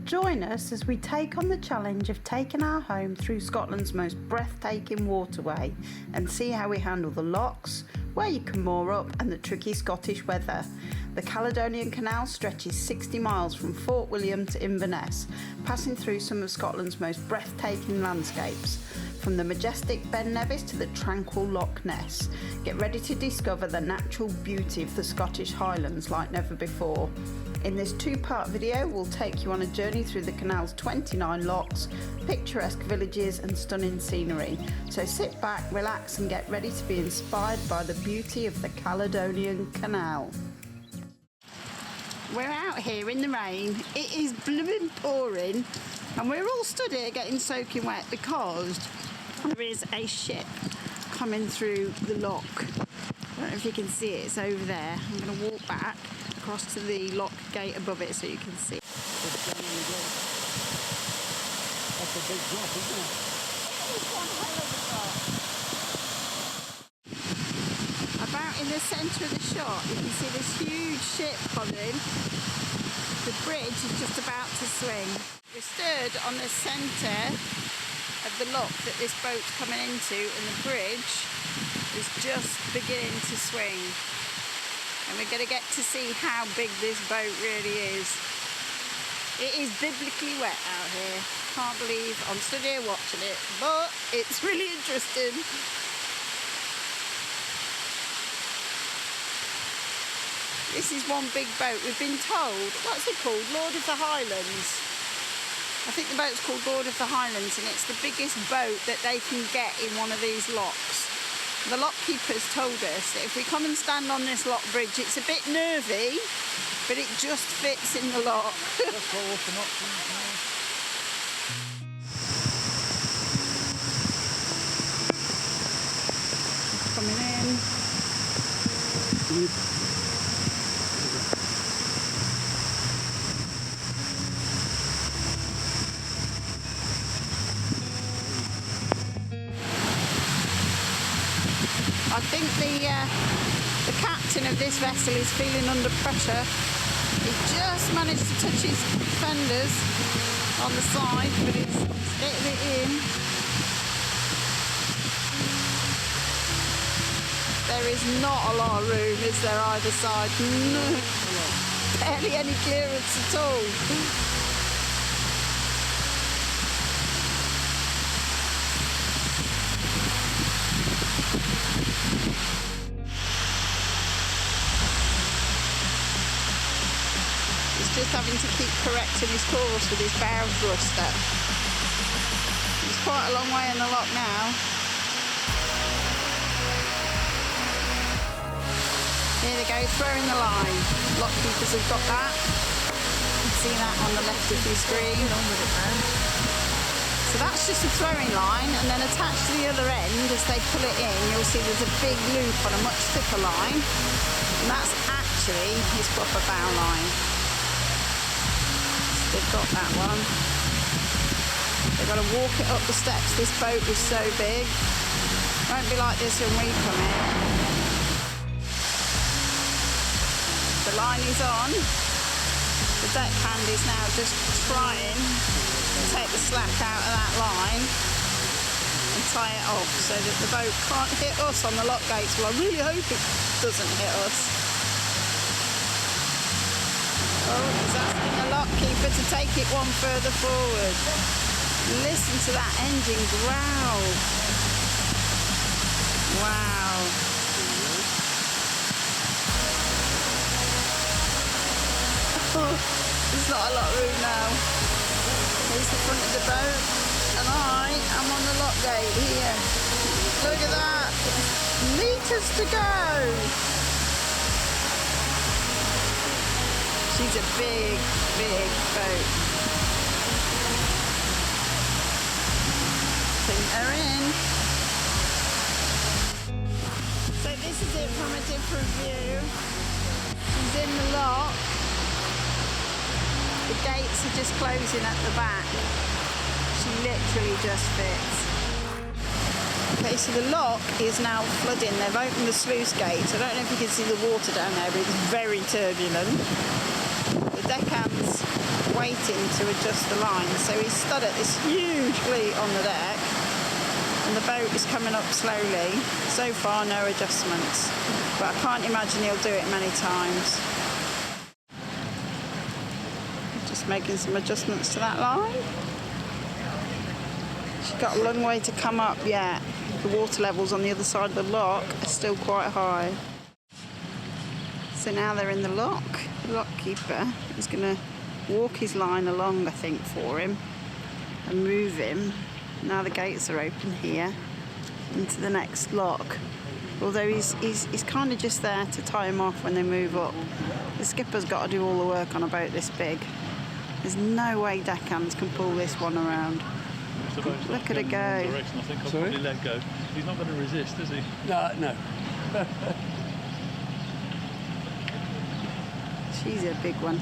Join us as we take on the challenge of taking our home through Scotland's most breathtaking waterway and see how we handle the locks, where you can moor up and the tricky Scottish weather. The Caledonian Canal stretches 60 miles from Fort William to Inverness, passing through some of Scotland's most breathtaking landscapes. From the majestic Ben Nevis to the tranquil Loch Ness, get ready to discover the natural beauty of the Scottish Highlands like never before. In this two-part video, we'll take you on a journey through the canal's 29 locks, picturesque villages and stunning scenery. So sit back, relax and get ready to be inspired by the beauty of the Caledonian Canal. We're out here in the rain. It is blooming pouring and we're all stood here getting soaking wet because there is a ship coming through the lock. I don't know if you can see it, it's over there. I'm going to walk back across to the lock gate above it so you can see. That's a big drop, isn't it? It is one hell of a drop. About in the centre of the shot you can see this huge ship coming. The bridge is just about to swing. We're stood on the centre of the lock that this boat's coming into and the bridge is just beginning to swing. And we're going to get to see how big this boat really is. It is biblically wet out here. Can't believe I'm stood here watching it, but it's really interesting. This is one big boat. We've been told, what's it called? Lord of the Highlands. I think the boat's called Lord of the Highlands and it's the biggest boat that they can get in one of these locks. The lock keepers told us that if we come and stand on this lock bridge, it's a bit nervy, but it just fits in the lock. Let's go open up. Coming in. I think the captain of this vessel is feeling under pressure. He just managed to touch his fenders on the side, but he's getting it in. There is not a lot of room, is there, either side? No. Barely any clearance at all. Just having to keep correcting his course with his bow thruster. He's quite a long way in the lock now. Here they go, throwing the line. Lock keepers have got that. You can see that on the left of your screen. So that's just a throwing line, and then attached to the other end, as they pull it in, you'll see there's a big loop on a much thicker line. And that's actually his proper bow line. They've got that one. They've got to walk it up the steps. This boat is so big. It won't be like this when we come in. The line is on. The deckhand is now just trying to take the slack out of that line and tie it off so that the boat can't hit us on the lock gates. Well, I really hope it doesn't hit us. Oh, he's asking the lock keeper to take it one further forward. Listen to that engine growl. Wow. Oh, there's not a lot of room now. Here's the front of the boat and I am on the lock gate here. Look at that. Meters to go. She's a big, big boat. Putting her in. So this is it from a different view. She's in the lock. The gates are just closing at the back. She literally just fits. Okay, so the lock is now flooding. They've opened the sluice gates. I don't know if you can see the water down there, but it's very turbulent. The deckhands waiting to adjust the line. So he's stood at this huge cleat on the deck, and the boat is coming up slowly. So far, no adjustments, but I can't imagine he'll do it many times. Just making some adjustments to that line. She's got a long way to come up yet. The water levels on the other side of the loch are still quite high. So now they're in the loch. The loch keeper is going to walk his line along, I think, for him and move him. Now the gates are open here into the next loch. Although he's kind of just there to tie him off when they move up. The skipper's got to do all the work on a boat this big. There's no way deckhands can pull this one around. Look at it go. I think I'll probably let go. He's not going to resist, is he? No. She's a big one.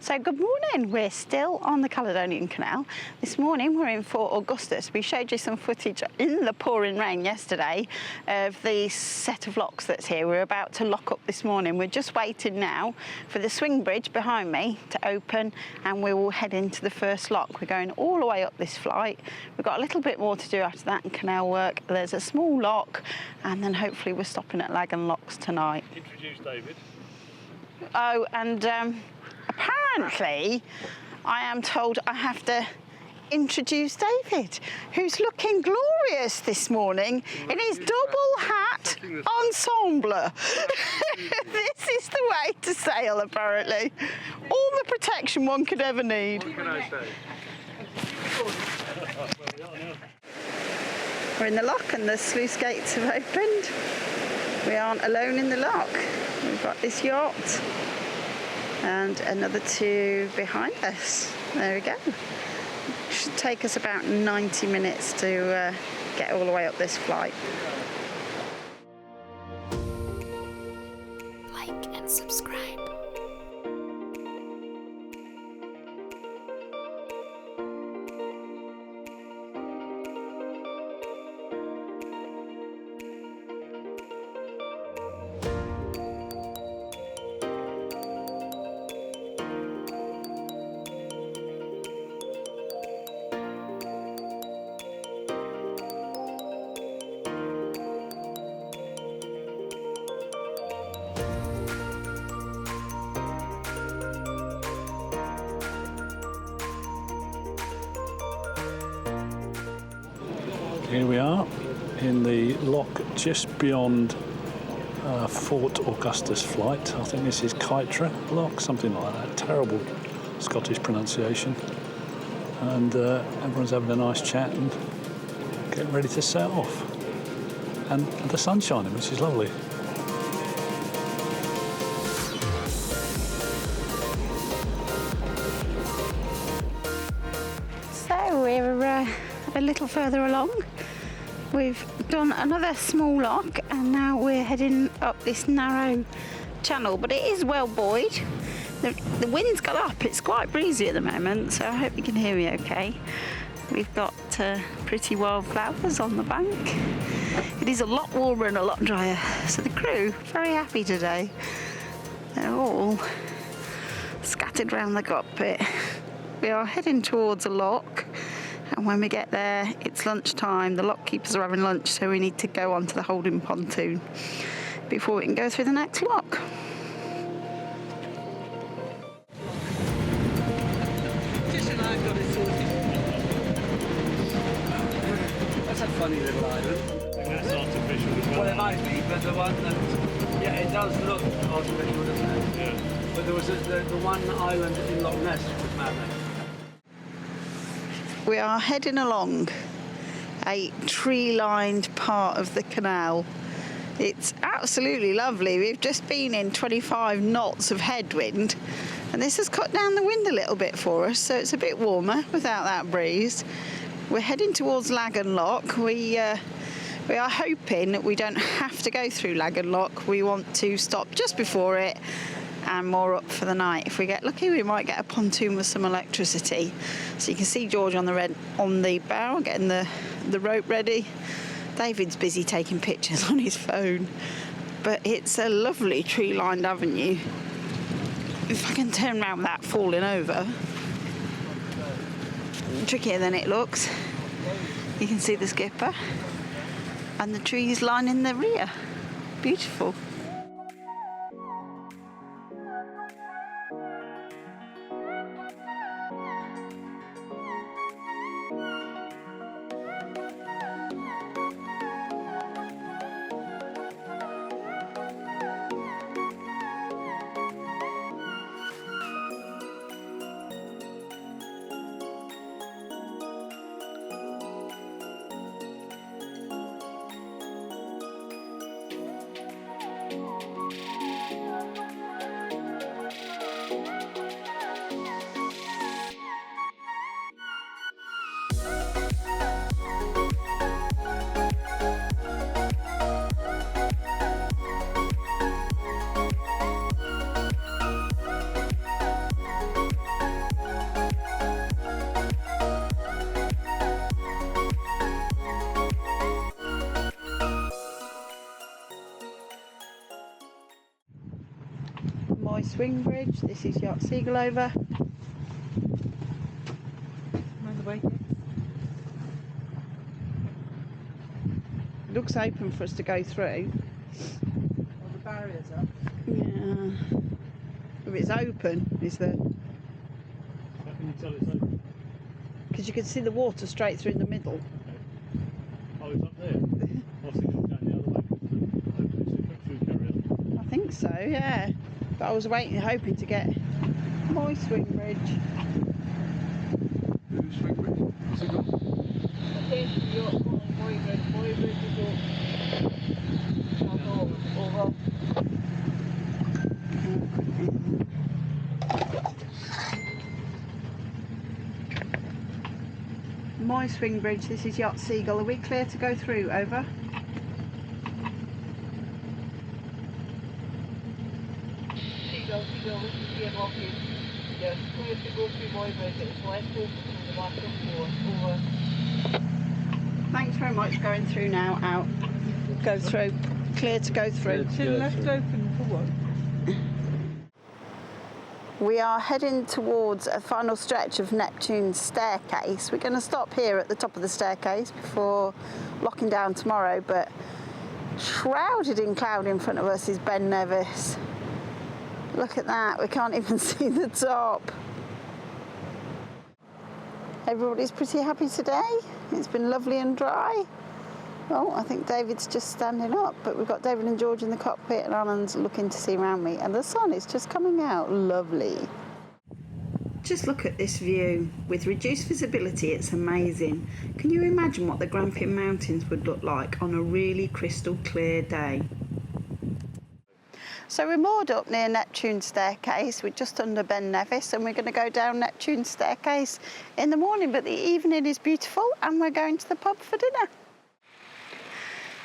So good morning, we're still on the Caledonian Canal. This morning we're in Fort Augustus. We showed you some footage in the pouring rain yesterday of the set of locks that's here. We're about to lock up this morning. We're just waiting now for the swing bridge behind me to open and we will head into the first lock. We're going all the way up this flight. We've got a little bit more to do after that in canal work. There's a small lock and then hopefully we're stopping at Lagan Locks tonight. Introduce David. Oh, and apparently, I am told I have to introduce David, who's looking glorious this morning in his double hat ensemble. This is the way to sail, apparently. All the protection one could ever need. What can I say? We're in the loch and the sluice gates have opened. We aren't alone in the loch. We've got this yacht and another two behind us. There we go. Should take us about 90 minutes to get all the way up this flight. Like and subscribe. Here we are in the loch just beyond Fort Augustus flight. I think this is Kytra Loch, something like that. Terrible Scottish pronunciation. And everyone's having a nice chat and getting ready to set off. And the sun's shining, which is lovely. So we're a little further along. We've done another small loch and now we're heading up this narrow channel, but it is well buoyed. The wind's got up, it's quite breezy at the moment, so I hope you can hear me okay. We've got pretty wildflowers on the bank. It is a lot warmer and a lot drier, so the crew very happy today. They're all scattered around the cockpit. We are heading towards a loch. And when we get there, it's lunchtime. The lock keepers are having lunch, so we need to go onto the holding pontoon before we can go through the next lock. That's a funny little island. I think that's artificial as well. Well, it might be, but the one that... Yeah, it does look artificial, doesn't it? Yeah. But there was the one island in Loch Ness was man-made. We are heading along a tree-lined part of the canal. It's absolutely lovely. We've just been in 25 knots of headwind, and this has cut down the wind a little bit for us, so it's a bit warmer without that breeze. We're heading towards Lagan Loch. We are hoping that we don't have to go through Lagan Loch. We want to stop just before it and moor up for the night. If we get lucky, we might get a pontoon with some electricity. So you can see George on the bow getting the rope ready. David's busy taking pictures on his phone, but it's a lovely tree-lined avenue. If I can turn around without falling over. Trickier than it looks. You can see the skipper and the trees lining the rear. Beautiful. Swing bridge. This is Yacht Seagull over. Mind the way. It looks open for us to go through. Well, the barrier's up. Yeah. If it's open, is there? How can you tell it's open? Because you can see the water straight through in the middle. Okay. Oh, it's up there. I was thinking it was going the other way. Open, so it carry on. I think so, yeah. But I was hoping to get my swing bridge. Swing bridge? What's it got? My swing bridge, this is Yacht Seagull. Are we clear to go through? Over. Thanks very much. Going through now. Out. Go through. Clear to go through. Left open for what? We are heading towards a final stretch of Neptune's staircase. We're going to stop here at the top of the staircase before locking down tomorrow, but shrouded in cloud in front of us is Ben Nevis. Look at that, we can't even see the top. Everybody's pretty happy today. It's been lovely and dry. Well, I think David's just standing up, but we've got David and George in the cockpit and Alan's looking to see around me, and the sun is just coming out. Lovely. Just look at this view. With reduced visibility, it's amazing. Can you imagine what the Grampian Mountains would look like on a really crystal clear day? So we're moored up near Neptune's staircase. We're just under Ben Nevis, and we're going to go down Neptune's staircase in the morning, but the evening is beautiful and we're going to the pub for dinner.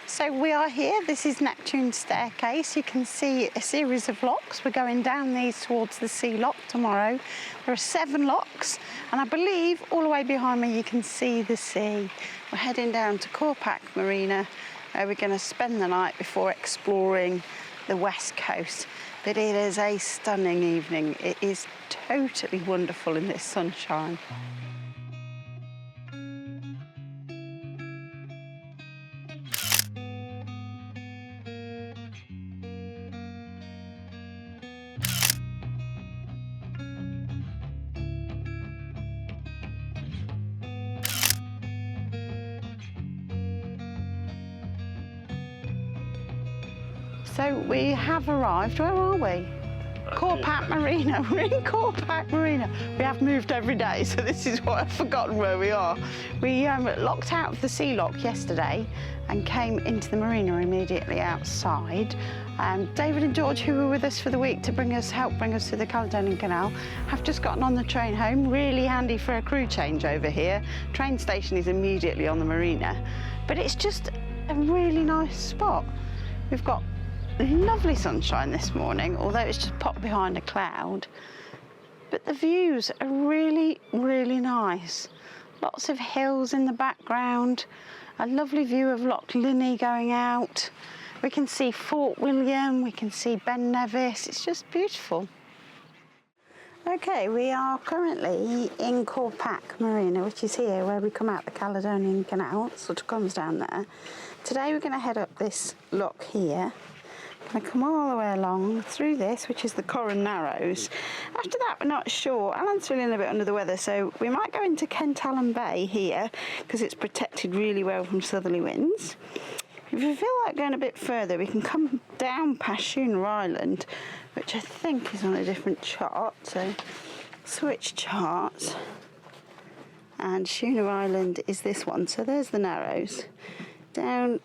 So we are here, this is Neptune's staircase. You can see a series of locks. We're going down these towards the sea lock tomorrow. There are 7 locks, and I believe all the way behind me you can see the sea. We're heading down to Corpach Marina, where we're going to spend the night before exploring the west coast. But it is a stunning evening. It is totally wonderful in this sunshine. So we have arrived. Where are we? Corpach Marina. We're in Corpach Marina. We have moved every day, so this is what I've forgotten where we are. We locked out of the sea lock yesterday and came into the marina immediately outside. David and George, who were with us for the week to help bring us to the Caledonian Canal, have just gotten on the train home. Really handy for a crew change over here. Train station is immediately on the marina, but it's just a really nice spot. We've got lovely sunshine this morning, although it's just popped behind a cloud. But the views are really, really nice. Lots of hills in the background, a lovely view of Loch Linnhe going out. We can see Fort William, we can see Ben Nevis. It's just beautiful. Okay, we are currently in Corpach Marina, which is here where we come out the Caledonian Canal. It sort of comes down there. Today we're going to head up this loch here. Going to come all the way along through this, which is the Corran Narrows. After that, we're not sure. Alan's feeling a bit under the weather, so we might go into Kentallen Bay here because it's protected really well from southerly winds. If we feel like going a bit further, we can come down past Schooner Island, which I think is on a different chart. So switch charts, and Schooner Island is this one. So there's the Narrows, down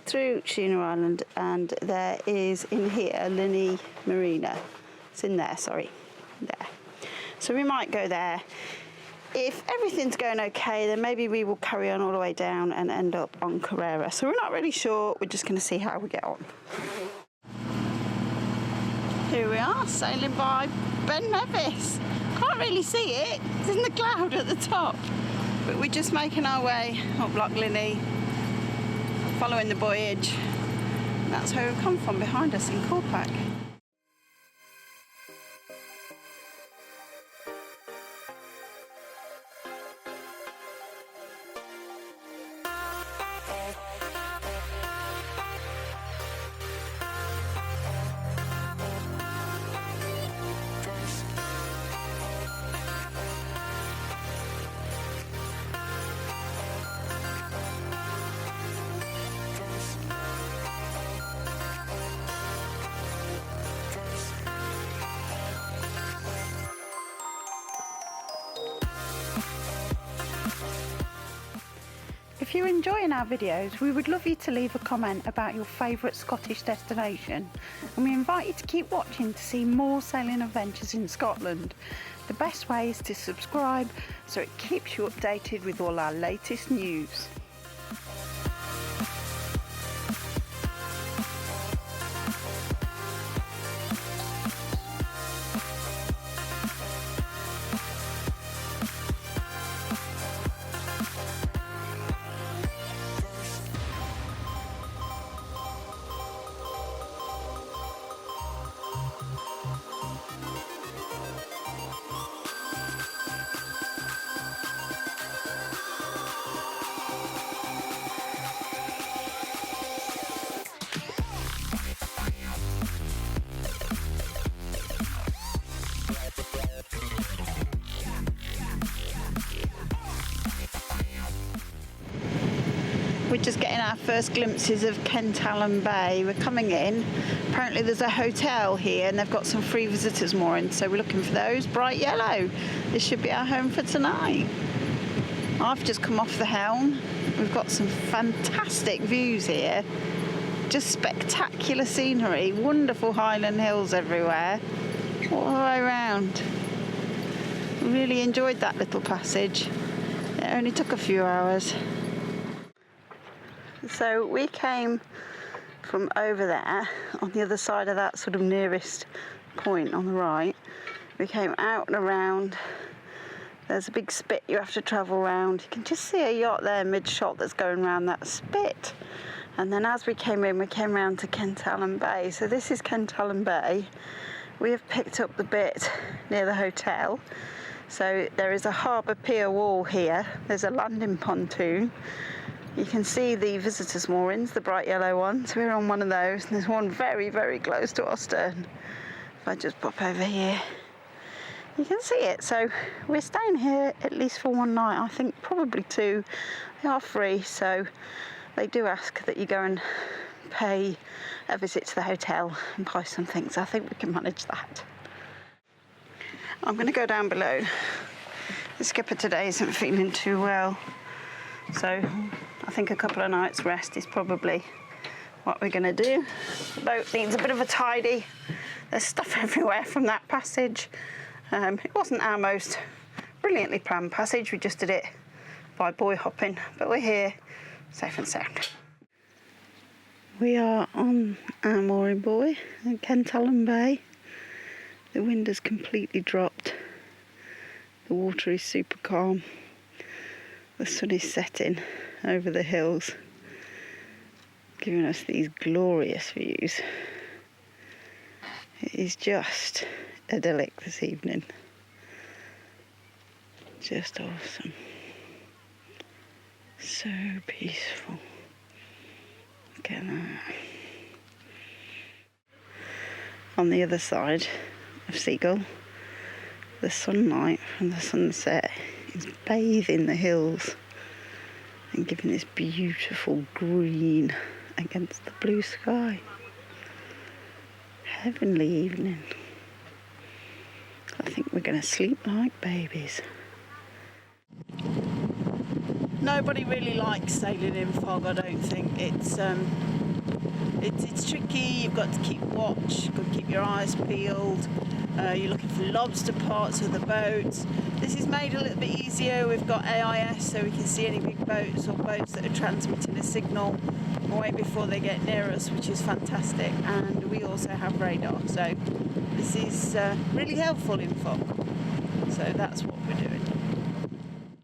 through Schooner Island, and there is in here Linnhe Marina. It's in there, sorry, there. So we might go there. If everything's going okay, then maybe we will carry on all the way down and end up on Carrera. So we're not really sure, we're just going to see how we get on. Here we are, sailing by Ben Nevis. Can't really see it, it's in the cloud at the top. But we're just making our way up Loch Linnhe, following the voyage. That's where we've come from, behind us in Corpach. If you're enjoying our videos, we would love you to leave a comment about your favourite Scottish destination, and we invite you to keep watching to see more sailing adventures in Scotland. The best way is to subscribe so it keeps you updated with all our latest news. We're just getting our first glimpses of Kentallen Bay. We're coming in. Apparently there's a hotel here and they've got some free visitors mooring, so we're looking for those. Bright yellow. This should be our home for tonight. I've just come off the helm. We've got some fantastic views here. Just spectacular scenery. Wonderful highland hills everywhere. All the way around. Really enjoyed that little passage. It only took a few hours. So we came from over there, on the other side of that sort of nearest point on the right. We came out and around. There's a big spit you have to travel around. You can just see a yacht there mid-shot that's going around that spit. And then as we came in, we came round to Kentallen Bay. So this is Kentallen Bay. We have picked up the bit near the hotel. So there is a harbour pier wall here. There's a landing pontoon. You can see the visitors' moorings, the bright yellow ones. We're on one of those, and there's one very, very close to our stern. If I just pop over here, you can see it. So we're staying here at least for one night, I think probably two. They are free, so they do ask that you go and pay a visit to the hotel and buy some things. I think we can manage that. I'm going to go down below. The skipper today isn't feeling too well, so I think a couple of nights rest is probably what we're going to do. The boat needs a bit of a tidy. There's stuff everywhere from that passage. It wasn't our most brilliantly planned passage. We just did it by buoy hopping, but we're here safe and sound. We are on our mooring buoy at Kentallen Bay. The wind has completely dropped. The water is super calm. The sun is setting over the hills, giving us these glorious views. It is just idyllic this evening. Just awesome. So peaceful. Look at that. On the other side of Seagull, the sunlight from the sunset is bathing the hills and giving this beautiful green against the blue sky. Heavenly evening. I think we're going to sleep like babies. Nobody really likes sailing in fog, I don't think. It's tricky. You've got to keep watch, you've got to keep your eyes peeled. You're looking for lobster parts of the boats. This is made a little bit easier. We've got AIS, so we can see any big boats or boats that are transmitting a signal way before they get near us, which is fantastic. And we also have radar, so this is really helpful in fog. So that's what we're doing.